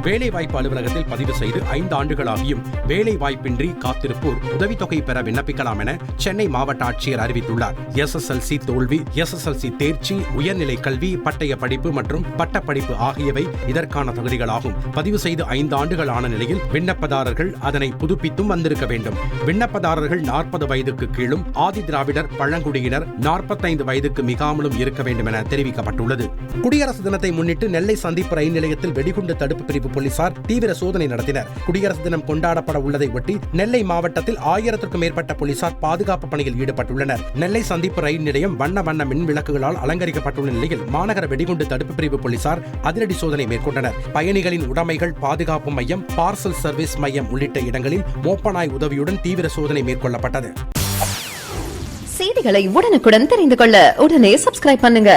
வேலைவாய்ப்பு அலுவலகத்தில் பதிவு செய்து 5 ஆண்டுகளாகியும் வேலைவாய்ப்பின்றி காத்திருப்போர் உதவித்தொகை பெற விண்ணப்பிக்கலாம் என சென்னை மாவட்ட ஆட்சியர் அறிவித்துள்ளார். SSLC தோல்வி, SSLC தேர்ச்சி, உயர்நிலை கல்வி, பட்டய படிப்பு மற்றும் பட்டப்படிப்பு ஆகியவை இதற்கான தகுதிகளாகும். பதிவு செய்து 5 ஆண்டுகள் ஆன நிலையில் விண்ணப்பதாரர்கள் அதனை புதுப்பித்தும் வந்திருக்க வேண்டும். விண்ணப்பதாரர்கள் 40 வயதுக்கு கீழும், ஆதி திராவிடர், பழங்குடியினர் 45 வயதுக்கு மிகாமலும் இருக்க வேண்டும் என தெரிவிக்கப்பட்டுள்ளது. குடியரசு தினத்தை முன்னிட்டு நெல்லை சந்திப்பு ரயில் நிலையத்தில் வெடிகுண்டு தடுப்பு பிரிவு போலீசார் தீவிர சோதனை நடத்தினர். குடியரசு தினம் கொண்டாடப்பட உள்ளதை ஒட்டி நெல்லை மாவட்டத்தில் 1000க்கும் மேற்பட்ட போலீசார் பாதுகாப்பு பணியில் ஈடுபட்டுள்ளனர். நெல்லை சந்திப்பு ரயில் நிலையம் வண்ண வண்ண மின் விளக்குகளால் அலங்கரிக்கப்பட்டுள்ள நிலையில் மாநகர வெடிகுண்டு தடுப்பு பிரிவு போலீசார் அதிரடி சோதனை மேற்கொண்டனர். பயணிகளின் உடைமைகள் பாதுகாப்பு மையம், பார்சல் சர்வீஸ் மையம் உள்ளிட்ட இடங்களில் மோப்பநாய் உதவியுடன் தீவிர சோதனை மேற்கொள்ளப்பட்டது. செய்திகளை உடனுக்குடன் தெரிந்து கொள்ள உடனே சப்ஸ்கிரைப் பண்ணுங்க.